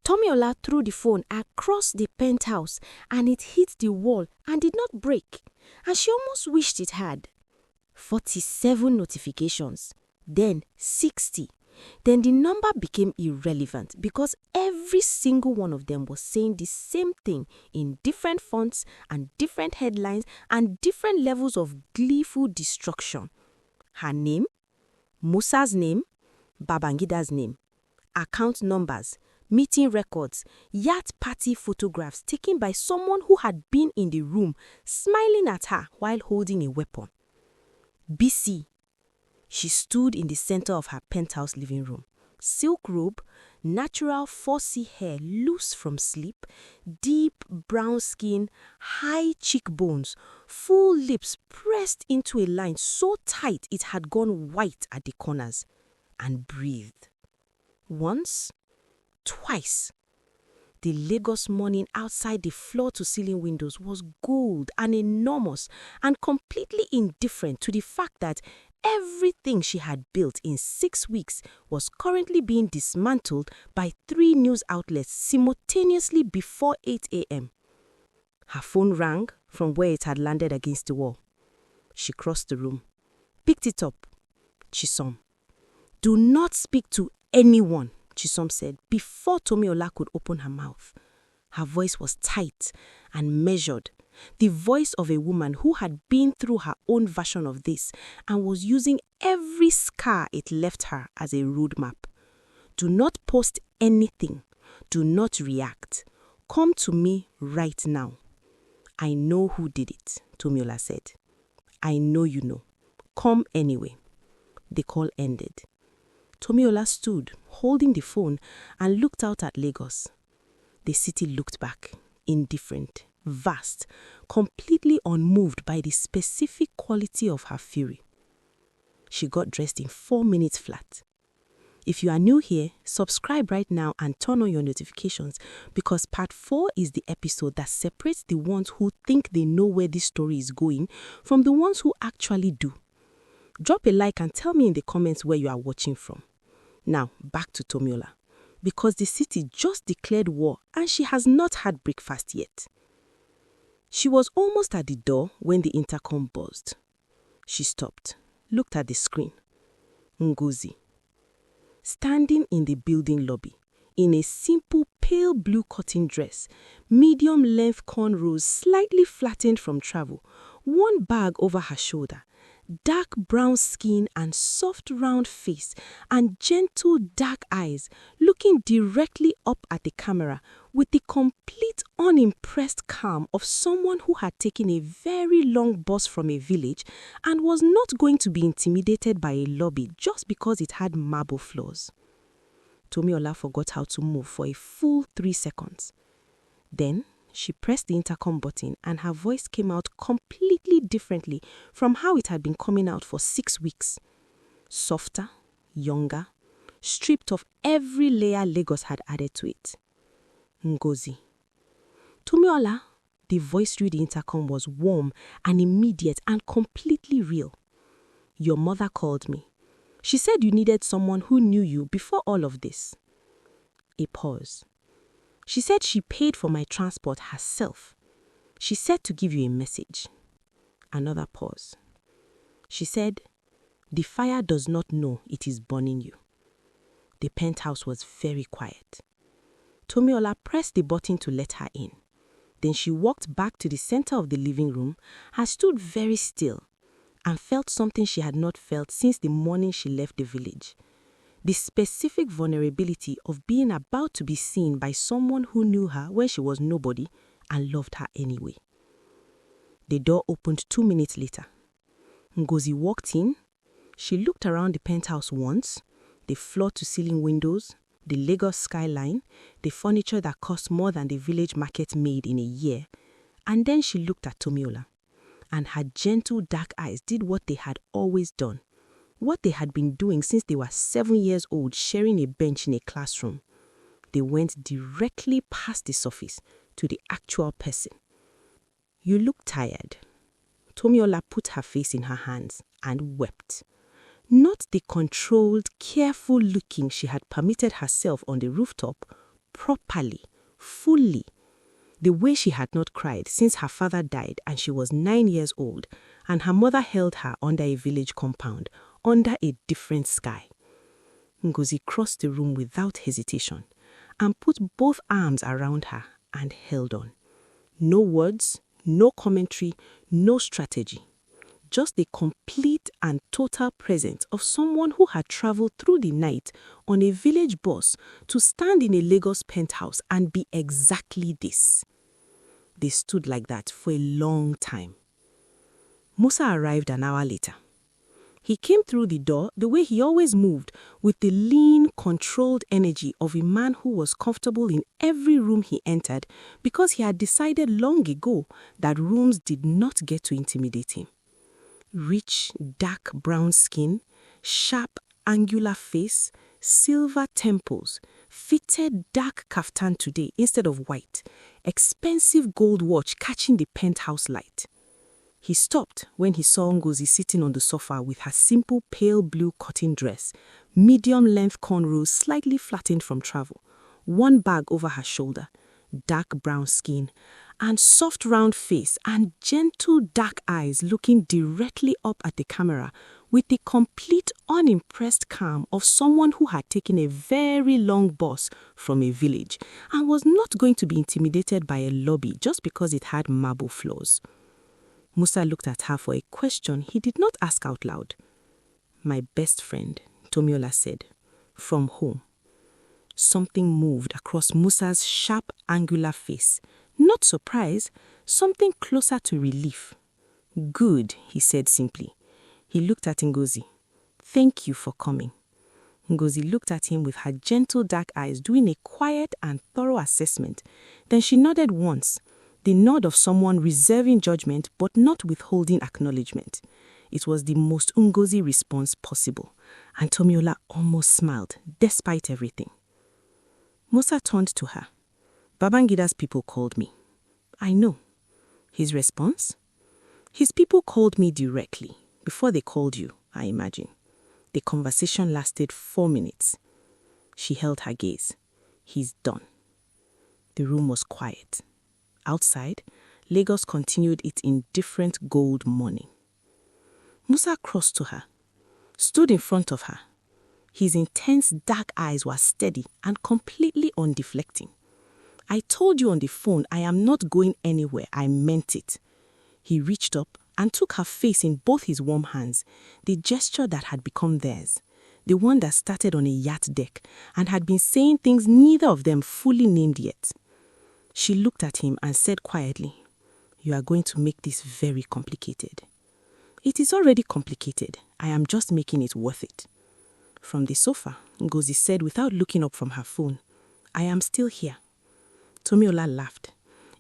Tomiola threw the phone across the penthouse and it hit the wall and did not break. And she almost wished it had. 47 notifications, then 60. Then the number became irrelevant because every single one of them was saying the same thing in different fonts and different headlines and different levels of gleeful destruction. Her name, Musa's name, Babangida's name, account numbers, meeting records, yacht party photographs taken by someone who had been in the room smiling at her while holding a weapon. Bisi. She stood in the center of her penthouse living room. Silk robe, natural 4C hair loose from sleep, deep brown skin, high cheekbones, full lips pressed into a line so tight it had gone white at the corners, and breathed. Once, twice. The Lagos morning outside the floor-to-ceiling windows was gold and enormous and completely indifferent to the fact that everything she had built in 6 weeks was currently being dismantled by 3 news outlets simultaneously before 8 a.m. Her phone rang from where it had landed against the wall. She crossed the room, picked it up. Chisom. "Do not speak to anyone," Chisom said, before Tomiola could open her mouth. Her voice was tight and measured, the voice of a woman who had been through her own version of this and was using every scar it left her as a roadmap. "Do not post anything. Do not react. Come to me right now." "I know who did it," Tomiola said. "I know you know. Come anyway." The call ended. Tomiola stood, holding the phone, and looked out at Lagos. The city looked back, indifferent, vast, completely unmoved by the specific quality of her fury. She got dressed in 4 minutes flat. If you are new here, subscribe right now and turn on your notifications because part 4 is the episode that separates the ones who think they know where this story is going from the ones who actually do. Drop a like and tell me in the comments where you are watching from. Now, back to Tomiola, because the city just declared war and she has not had breakfast yet. She was almost at the door when the intercom buzzed. She stopped, looked at the screen. Ngozi. Standing in the building lobby, in a simple pale blue cotton dress, medium-length cornrows slightly flattened from travel, one bag over her shoulder, dark brown skin and soft round face and gentle dark eyes, looking directly up at the camera with the complete unimpressed calm of someone who had taken a very long bus from a village and was not going to be intimidated by a lobby just because it had marble floors. Tomiola forgot how to move for a full 3 seconds. Then she pressed the intercom button and her voice came out completely differently from how it had been coming out for 6 weeks. Softer, younger, stripped of every layer Lagos had added to it. Ngozi. Tomiola, the voice through the intercom was warm and immediate and completely real. "Your mother called me. She said you needed someone who knew you before all of this." A pause. "She said she paid for my transport herself. She said to give you a message." Another pause. "She said, the fire does not know it is burning you." The penthouse was very quiet. Tomiola pressed the button to let her in. Then she walked back to the center of the living room and stood very still and felt something she had not felt since the morning she left the village. The specific vulnerability of being about to be seen by someone who knew her when she was nobody and loved her anyway. The door opened 2 minutes later. Ngozi walked in. She looked around the penthouse once, the floor-to-ceiling windows, the Lagos skyline, the furniture that cost more than the village market made in a year, and then she looked at Tomiola, and her gentle dark eyes did what they had always done. What they had been doing since they were 7 years old, sharing a bench in a classroom. They went directly past the surface to the actual person. "You look tired." Tomiola put her face in her hands and wept. Not the controlled, careful looking she had permitted herself on the rooftop, properly, fully, the way she had not cried since her father died and she was 9 years old, and her mother held her under a village compound, under a different sky. Ngozi crossed the room without hesitation and put both arms around her and held on. No words, no commentary, no strategy. Just the complete and total presence of someone who had traveled through the night on a village bus to stand in a Lagos penthouse and be exactly this. They stood like that for a long time. Musa arrived an hour later. He came through the door the way he always moved, with the lean, controlled energy of a man who was comfortable in every room he entered because he had decided long ago that rooms did not get to intimidate him. Rich, dark brown skin, sharp, angular face, silver temples, fitted dark kaftan today instead of white, expensive gold watch catching the penthouse light. He stopped when he saw Ngozi sitting on the sofa with her simple pale blue cotton dress, medium-length cornrows slightly flattened from travel, one bag over her shoulder, dark brown skin, and soft round face and gentle dark eyes looking directly up at the camera with the complete unimpressed calm of someone who had taken a very long bus from a village and was not going to be intimidated by a lobby just because it had marble floors. Musa looked at her for a question he did not ask out loud. "My best friend," Tomilola said, "from home." Something moved across Musa's sharp, angular face. Not surprise, something closer to relief. "Good," he said simply. He looked at Ngozi. "Thank you for coming." Ngozi looked at him with her gentle dark eyes doing a quiet and thorough assessment. Then she nodded once, the nod of someone reserving judgment but not withholding acknowledgement. It was the most Ngozi response possible, and Tomilola almost smiled, despite everything. Musa turned to her. "Babangida's people called me." "I know." His response? "His people called me directly, before they called you, I imagine." The conversation lasted 4 minutes. She held her gaze. "He's done." The room was quiet. Outside, Lagos continued its indifferent gold morning. Musa crossed to her, stood in front of her. His intense dark eyes were steady and completely undeflecting. "I told you on the phone I am not going anywhere. I meant it." He reached up and took her face in both his warm hands, the gesture that had become theirs, the one that started on a yacht deck and had been saying things neither of them fully named yet. She looked at him and said quietly, "You are going to make this very complicated." "It is already complicated. I am just making it worth it." From the sofa, Ngozi said without looking up from her phone, "I am still here." Tomilola laughed.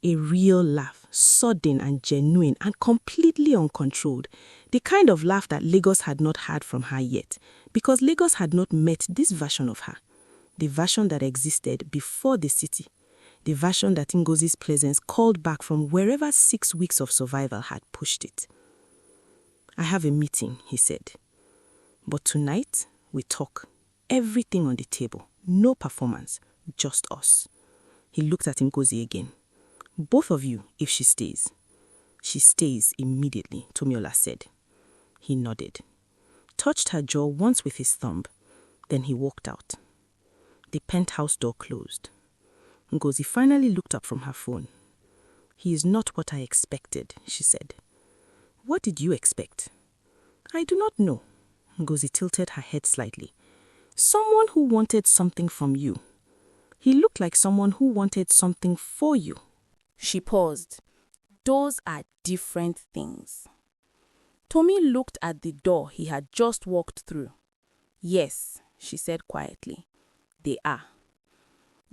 A real laugh, sudden and genuine and completely uncontrolled. The kind of laugh that Lagos had not heard from her yet, because Lagos had not met this version of her. The version that existed before the city. The version that Ngozi's presence called back from wherever 6 weeks of survival had pushed it. "I have a meeting," he said. "But tonight, we talk. Everything on the table. No performance. Just us." He looked at Ngozi again. "Both of you, if she stays." "She stays immediately," Tomilola said. He nodded, touched her jaw once with his thumb. Then he walked out. The penthouse door closed. Ngozi finally looked up from her phone. "He is not what I expected," she said. "What did you expect?" "I do not know." Ngozi tilted her head slightly. "Someone who wanted something from you. He looked like someone who wanted something for you." She paused. "Those are different things." Tomi looked at the door he had just walked through. "Yes," she said quietly, "they are."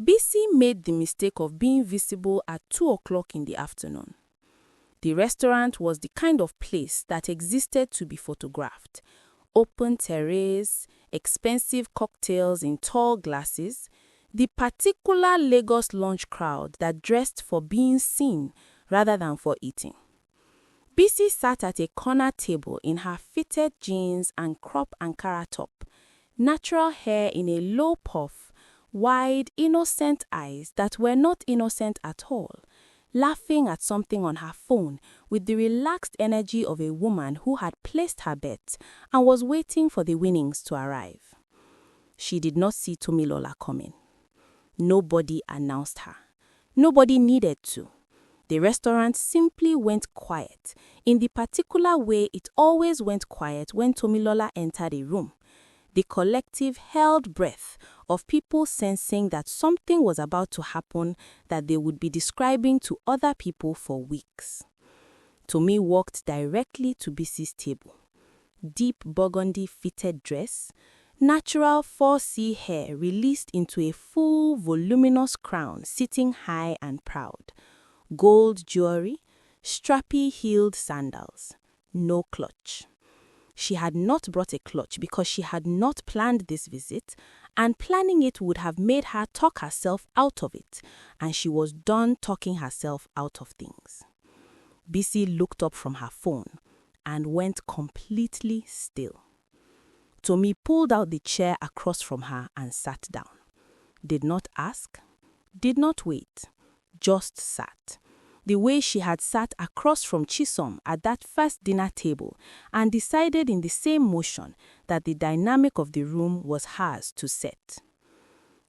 Bisi made the mistake of being visible at 2 o'clock in the afternoon. The restaurant was the kind of place that existed to be photographed. Open terrace, expensive cocktails in tall glasses, the particular Lagos lunch crowd that dressed for being seen rather than for eating. Bisi sat at a corner table in her fitted jeans and crop Ankara top, natural hair in a low puff, Wide, innocent eyes that were not innocent at all, laughing at something on her phone with the relaxed energy of a woman who had placed her bet and was waiting for the winnings to arrive. She did not see Tomilola coming. Nobody announced her. Nobody needed to. The restaurant simply went quiet, in the particular way it always went quiet when Tomilola entered a room. The collective held breath of people sensing that something was about to happen that they would be describing to other people for weeks. Tomi walked directly to Bisi's table. Deep burgundy fitted dress, natural 4C hair released into a full, voluminous crown sitting high and proud. Gold jewelry, strappy-heeled sandals, no clutch. She had not brought a clutch because she had not planned this visit, and planning it would have made her talk herself out of it, and she was done talking herself out of things. Bisi looked up from her phone and went completely still. Tomi pulled out the chair across from her and sat down. Did not ask, did not wait, just sat. The way she had sat across from Chisom at that first dinner table and decided in the same motion that the dynamic of the room was hers to set.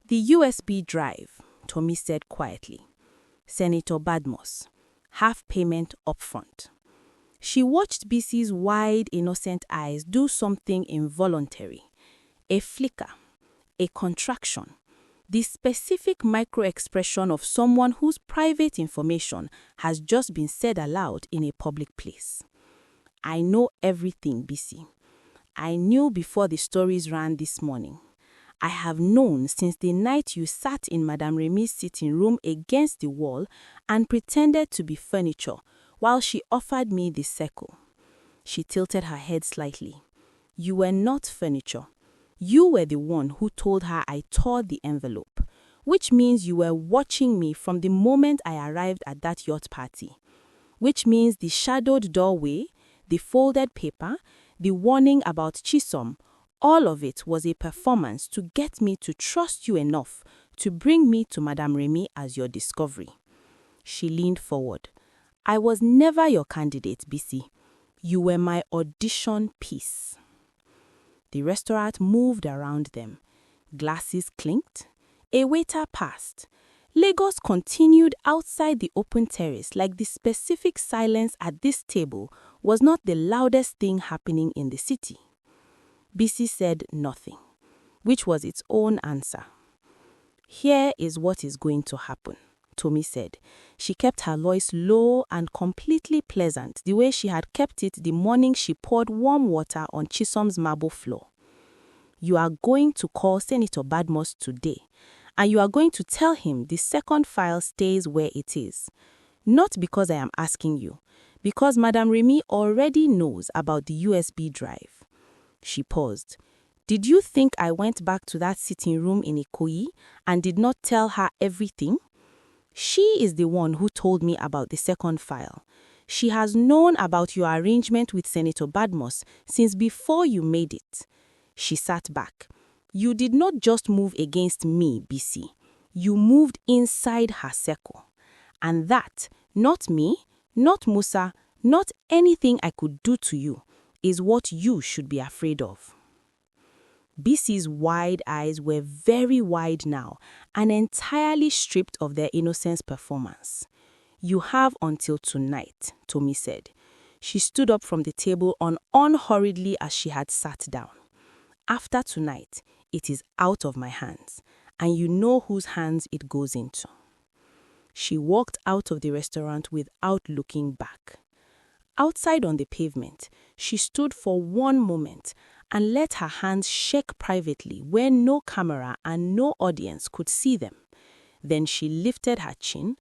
The USB drive, Tomi said quietly. Senator Badmus. Half payment upfront. She watched Bisi's wide, innocent eyes do something involuntary. A flicker, a contraction. The specific micro-expression of someone whose private information has just been said aloud in a public place. I know everything, Bisi. I knew before the stories ran this morning. I have known since the night you sat in Madame Remi's sitting room against the wall and pretended to be furniture while she offered me the circle. She tilted her head slightly. You were not furniture. You were the one who told her I tore the envelope, which means you were watching me from the moment I arrived at that yacht party, which means the shadowed doorway, the folded paper, the warning about Chisom, all of it was a performance to get me to trust you enough to bring me to Madame Remi as your discovery. She leaned forward. I was never your candidate, Bisi. You were my audition piece. The restaurant moved around them. Glasses clinked. A waiter passed. Lagos continued outside the open terrace like the specific silence at this table was not the loudest thing happening in the city. Bisi said nothing, which was its own answer. Here is what is going to happen, Tomi said. She kept her voice low and completely pleasant, the way she had kept it the morning she poured warm water on Chisom's marble floor. You are going to call Senator Badmus today, and you are going to tell him the second file stays where it is. Not because I am asking you, because Madame Remi already knows about the USB drive. She paused. Did you think I went back to that sitting room in Ikoyi and did not tell her everything? She is the one who told me about the second file. She has known about your arrangement with Senator Badmus since before you made it. She sat back. You did not just move against me, Bisi. You moved inside her circle. And that, not me, not Musa, not anything I could do to you, is what you should be afraid of. Bisi's wide eyes were very wide now and entirely stripped of their innocence performance. You have until tonight, Tomi said. She stood up from the table unhurriedly as she had sat down. After tonight, it is out of my hands, and you know whose hands it goes into. She walked out of the restaurant without looking back. Outside on the pavement, she stood for one moment and let her hands shake privately where no camera and no audience could see them. Then she lifted her chin,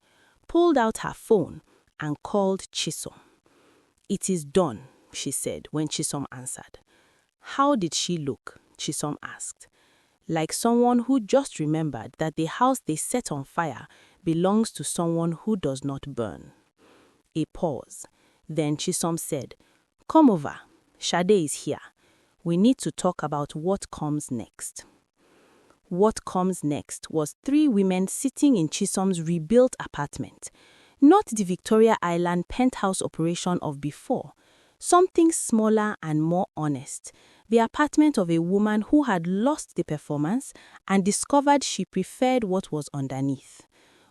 pulled out her phone, and called Chisom. It is done, she said when Chisom answered. How did she look? Chisom asked. Like someone who just remembered that the house they set on fire belongs to someone who does not burn. A pause. Then Chisom said, Come over. Sade is here. We need to talk about what comes next. what comes next was 3 women sitting in Chisom's rebuilt apartment. Not the Victoria Island penthouse operation of before. Something smaller and more honest. The apartment of a woman who had lost the performance and discovered she preferred what was underneath.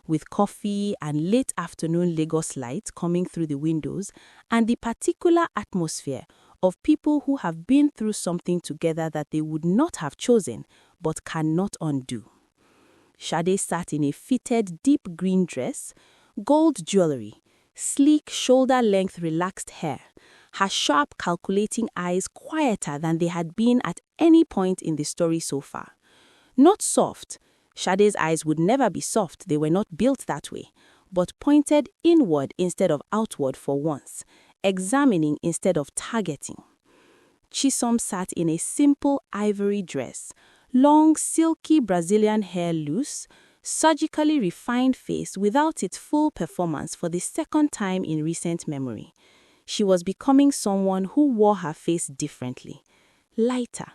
With coffee and late afternoon Lagos light coming through the windows and the particular atmosphere of people who have been through something together that they would not have chosen but cannot undo. Sade sat in a fitted deep green dress, gold jewelry, sleek shoulder-length relaxed hair, her sharp calculating eyes quieter than they had been at any point in the story so far. Not soft. Sade's eyes would never be soft, they were not built that way, but pointed inward instead of outward for once, examining instead of targeting. Chisom sat in a simple ivory dress, long silky Brazilian hair loose, surgically refined face without its full performance for the second time in recent memory. She was becoming someone who wore her face differently, lighter,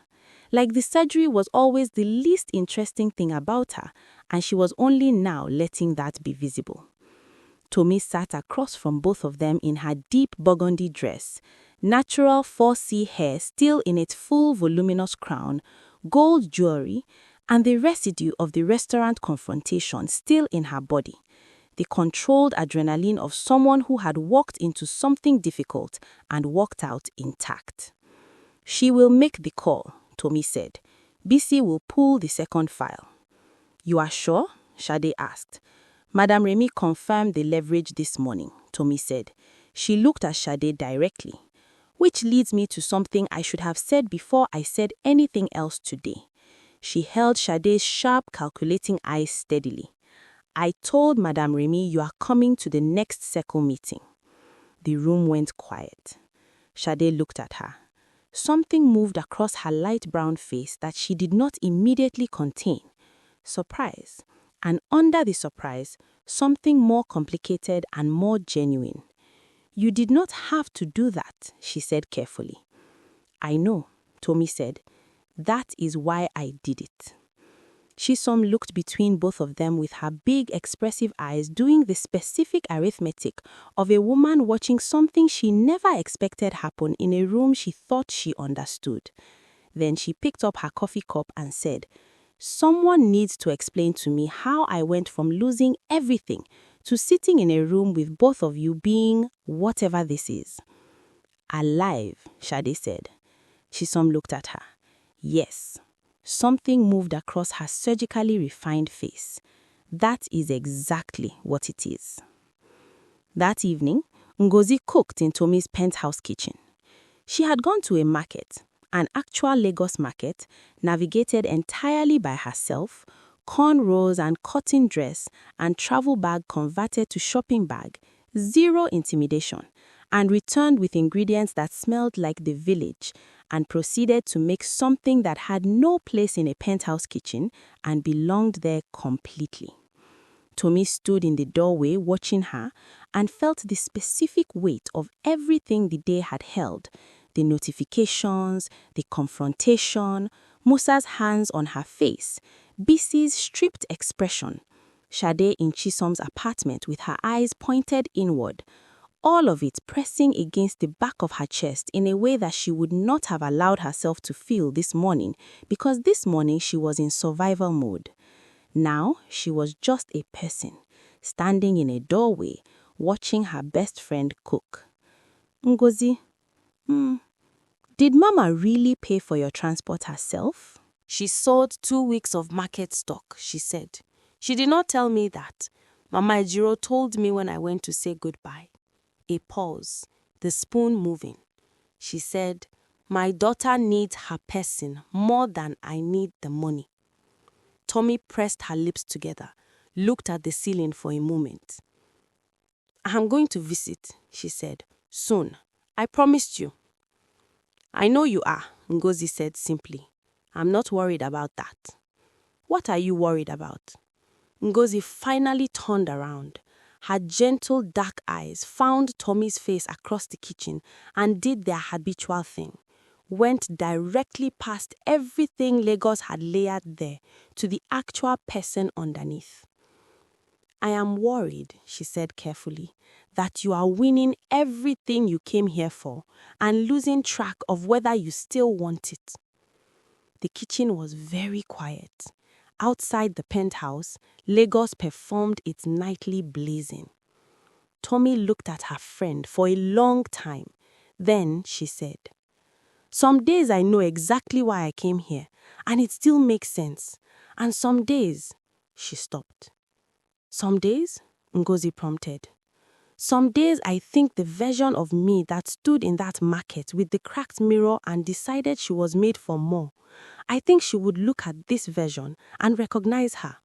like the surgery was always the least interesting thing about her, and she was only now letting that be visible. Tomi sat across from both of them in her deep burgundy dress, natural 4C hair still in its full voluminous crown, gold jewelry, and the residue of the restaurant Confrontation still in her body. The controlled adrenaline of someone who had walked into something difficult and walked out intact. "She will make the call," Tomi said. "Bisi will pull the second file." "You are sure?" Sade asked. "Madame Remi confirmed the leverage this morning," Tomi said. She looked at Sade directly. "Which leads me to something I should have said before I said anything else today." She held Sade's sharp, calculating eyes steadily. "I told Madame Remi you are coming to the next circle meeting." The room went quiet. Sade looked at her. Something moved across her light brown face that she did not immediately contain. Surprise. And under the surprise, something more complicated and more genuine. "You did not have to do that," she said carefully. "I know," Tomi said. "That is why I did it." Chisom looked between both of them with her big expressive eyes doing the specific arithmetic of a woman watching something she never expected happen in a room she thought she understood. Then she picked up her coffee cup and said, "Someone needs to explain to me how I went from losing everything to sitting in a room with both of you being whatever this is." "Alive," Sade said. Chisom looked at her. "Yes." Something moved across her surgically refined face. "That is exactly what it is." That evening, Ngozi cooked in Tomi's penthouse kitchen. She had gone to a market, an actual Lagos market, navigated entirely by herself, cornrows and cotton dress and travel bag converted to shopping bag, zero intimidation, and returned with ingredients that smelled like the village, and proceeded to make something that had no place in a penthouse kitchen and belonged there completely. Tomi stood in the doorway watching her and felt the specific weight of everything the day had held, the notifications, the confrontation, Musa's hands on her face, Bisi's stripped expression, Sade in Chisom's apartment with her eyes pointed inward, all of it pressing against the back of her chest in a way that she would not have allowed herself to feel this morning because this morning she was in survival mode. Now she was just a person, standing in a doorway, watching her best friend cook. "Ngozi, did Mama really pay for your transport herself?" "She sold 2 weeks of market stock," she said. "She did not tell me that. Mama Ejiro told me when I went to say goodbye." A pause, the spoon moving. She said, "My daughter needs her person more than I need the money." Tomi pressed her lips together, looked at the ceiling for a moment. "I'm going to visit," she said, "soon. I promised you." "I know you are," Ngozi said simply. "I'm not worried about that." "What are you worried about?" Ngozi finally turned around. Her gentle dark eyes found Tomi's face across the kitchen and did their habitual thing. went directly past everything Lagos had layered there to the actual person underneath. "I am worried," she said carefully, "that you are winning everything you came here for and losing track of whether you still want it." The kitchen was very quiet. Outside the penthouse, Lagos performed its nightly blazing. Tommy looked at her friend for a long time. Then she said, "Some days I know exactly why I came here, and it still makes sense. And some days," she stopped. "Some days?" Ngozi prompted. "Some days I think the version of me that stood in that market with the cracked mirror and decided she was made for more, I think she would look at this version and recognize her.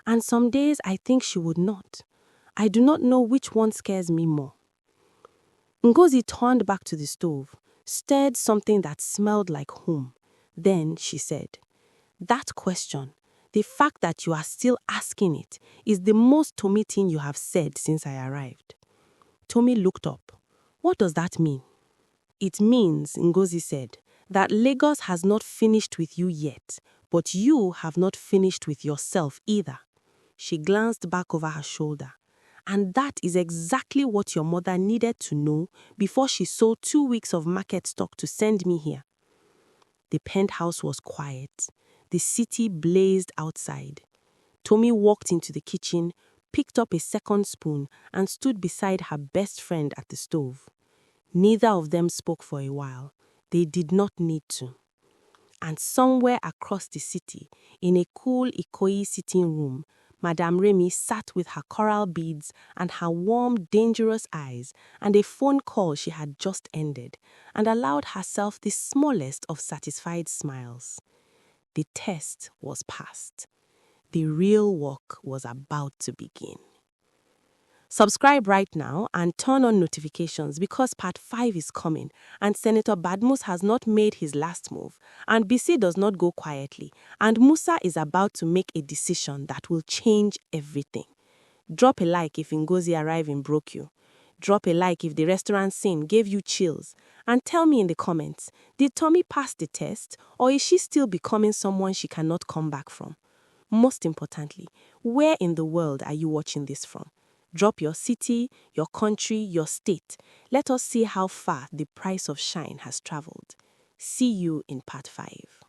And some days I think she would not. I do not know which one scares me more." Ngozi turned back to the stove, stirred something that smelled like home. Then she said, "That question, the fact that you are still asking it, is the most Tommy thing you have said since I arrived." Tommy looked up. "What does that mean?" "It means," Ngozi said, "that Lagos has not finished with you yet, but you have not finished with yourself either." She glanced back over her shoulder. "And that is exactly what your mother needed to know before she sold 2 weeks of market stock to send me here." The penthouse was quiet. The city blazed outside. Tommy walked into the kitchen, picked up a second spoon, and stood beside her best friend at the stove. Neither of them spoke for a while. They did not need to. And somewhere across the city, in a cool Ikoyi sitting room, Madame Remi sat with her coral beads and her warm, dangerous eyes and a phone call she had just ended, and allowed herself the smallest of satisfied smiles. The test was passed. The real work was about to begin. Subscribe right now and turn on notifications because part 5 is coming and Senator Badmus has not made his last move and Bisi does not go quietly and Musa is about to make a decision that will change everything. Drop a like if Ngozi arriving broke you. Drop a like if the restaurant scene gave you chills. And tell me in the comments, did Tommy pass the test or is she still becoming someone she cannot come back from? Most importantly, where in the world are you watching this from? Drop your city, your country, your state. Let us see how far the price of shine has traveled. See you in part 5.